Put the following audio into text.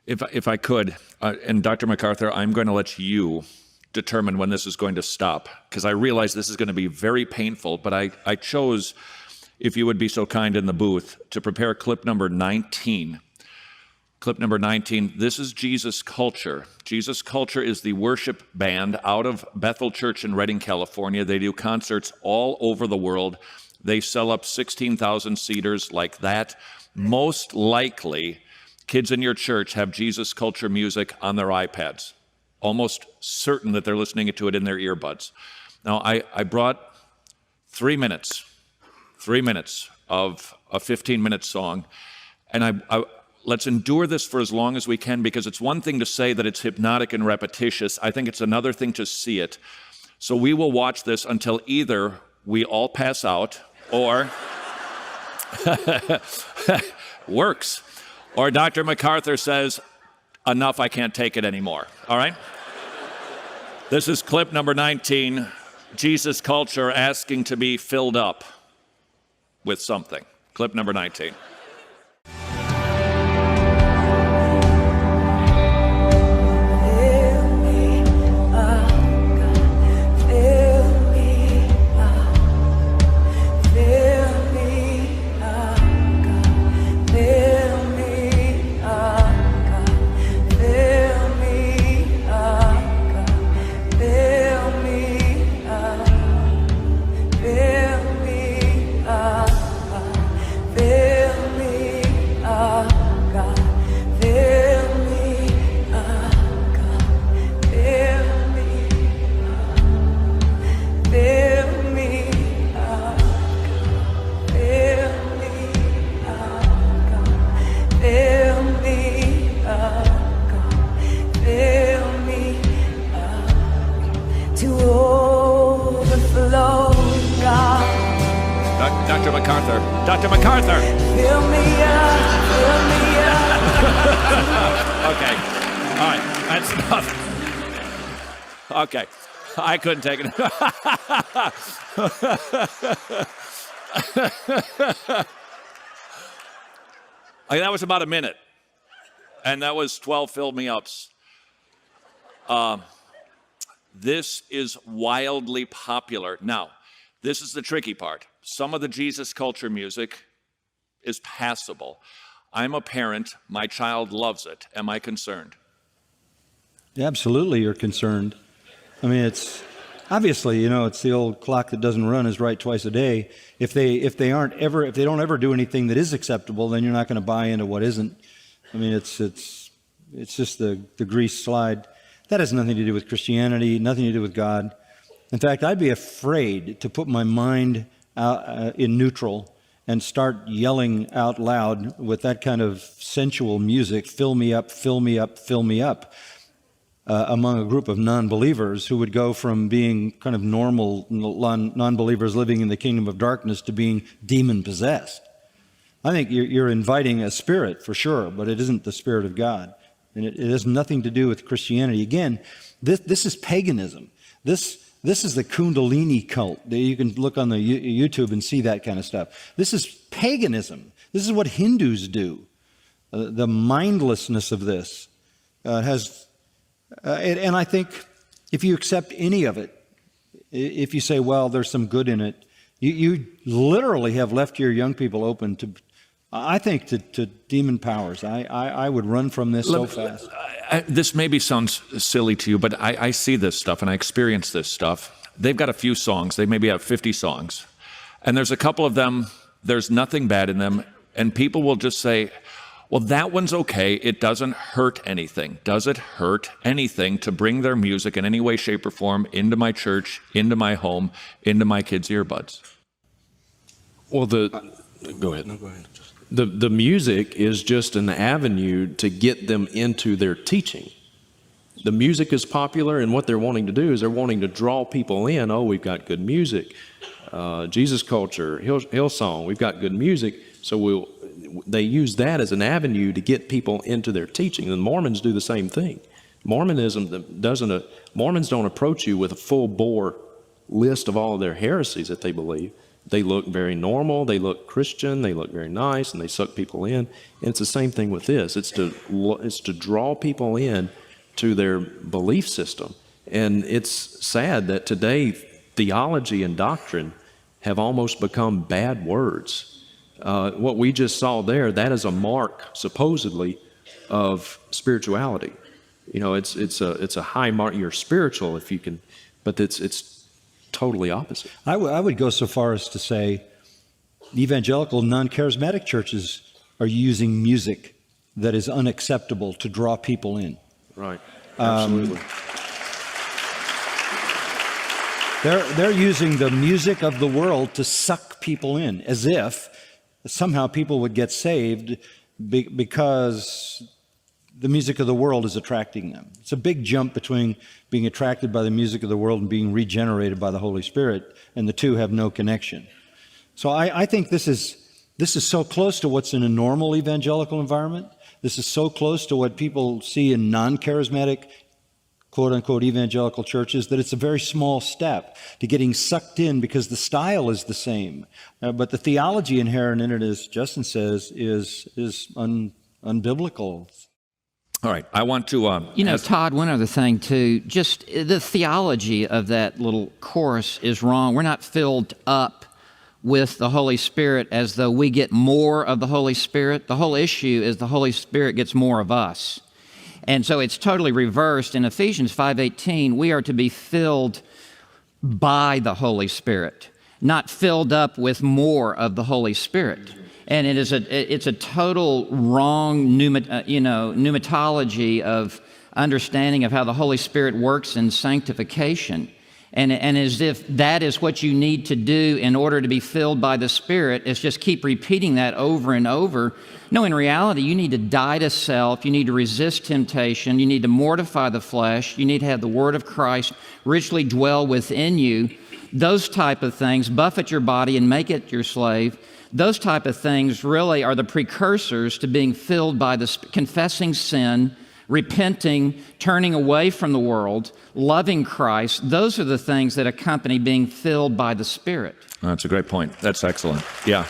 If I could, and Dr. MacArthur, I'm going to let you determine when this is going to stop, because I realize this is going to be very painful, but I chose, if you would be so kind in the booth, to prepare clip number 19. Clip number 19, this is Jesus Culture. Jesus Culture is the worship band out of Bethel Church in Redding, California. They do concerts all over the world. They sell up 16,000 seaters like that. Most likely, kids in your church have Jesus Culture music on their iPads. Almost certain that they're listening to it in their earbuds. Now, I brought 3 minutes of a 15-minute song, and let's endure this for as long as we can, because it's one thing to say that it's hypnotic and repetitious. I think it's another thing to see it. So we will watch this until either we all pass out or works, or Dr. MacArthur says, enough, I can't take it anymore. All right? This is clip number 19, Jesus Culture asking to be filled up with something. Clip number 19. Dr. MacArthur. Fill me up, fill me up. Okay. All right. That's enough. Okay. I couldn't take it. That was about a minute. And that was 12 fill me ups. This is wildly popular. Now, this is the tricky part. Some of the Jesus Culture music is passable. I'm a parent. My child loves it. Am I concerned? Absolutely, you're concerned. I mean, it's obviously, it's the old clock that doesn't run is right twice a day. If they don't ever do anything that is acceptable, then you're not going to buy into what isn't. I mean, it's just the grease slide. That has nothing to do with Christianity, nothing to do with God. In fact, I'd be afraid to put my mind out, in neutral and start yelling out loud with that kind of sensual music, fill me up, fill me up, fill me up, among a group of non-believers who would go from being kind of normal non-believers living in the kingdom of darkness to being demon-possessed. I think you're inviting a spirit for sure, but it isn't the Spirit of God. And it has nothing to do with Christianity. Again, this is paganism. This is the Kundalini cult. You can look on the YouTube and see that kind of stuff. This is paganism. This is what Hindus do. The mindlessness of this has, and I think if you accept any of it, if you say, well, there's some good in it, you literally have left your young people open to, I think, to demon powers. I would run from this so fast. This maybe sounds silly to you, but I see this stuff and I experience this stuff. They've got a few songs. They maybe have 50 songs. And there's a couple of them, there's nothing bad in them. And people will just say, well, that one's okay. It doesn't hurt anything. Does it hurt anything to bring their music in any way, shape, or form into my church, into my home, into my kids' earbuds? Well, go ahead. No, go ahead. The music is just an avenue to get them into their teaching. The music is popular, and what they're wanting to do is they're wanting to draw people in. Oh, we've got good music. Jesus Culture, Hillsong, we've got good music. So they use that as an avenue to get people into their teaching. And Mormons do the same thing. Mormons don't approach you with a full bore list of all of their heresies that they believe. They look very normal, they look Christian, they look very nice, and they suck people in. And it's the same thing with this. It's to draw people in to their belief system. And it's sad that today theology and doctrine have almost become bad words. What we just saw there, that is a mark, supposedly, of spirituality. You know, it's a high mark. You're spiritual if you can, but it's totally opposite. I would go so far as to say evangelical non-charismatic churches are using music that is unacceptable to draw people in. Right. Absolutely. They're using the music of the world to suck people in, as if somehow people would get saved because the music of the world is attracting them. It's a big jump between being attracted by the music of the world and being regenerated by the Holy Spirit, and the two have no connection. So I think this is so close to what's in a normal evangelical environment. This is so close to what people see in non-charismatic, quote-unquote, evangelical churches, that it's a very small step to getting sucked in because the style is the same. But the theology inherent in it, as Justin says, is unbiblical. All right, I want to... Todd, one other thing, too. Just the theology of that little chorus is wrong. We're not filled up with the Holy Spirit as though we get more of the Holy Spirit. The whole issue is the Holy Spirit gets more of us. And so it's totally reversed. In Ephesians 5:18, we are to be filled by the Holy Spirit, not filled up with more of the Holy Spirit. And it's a total wrong pneumatology of understanding of how the Holy Spirit works in sanctification. And as if that is what you need to do in order to be filled by the Spirit, is just keep repeating that over and over. No, in reality, you need to die to self. You need to resist temptation. You need to mortify the flesh. You need to have the Word of Christ richly dwell within you. Those type of things, buffet your body and make it your slave. Those type of things really are the precursors to being filled by the confessing sin, repenting, turning away from the world, loving Christ. Those are the things that accompany being filled by the Spirit. That's a great point. That's excellent. Yeah.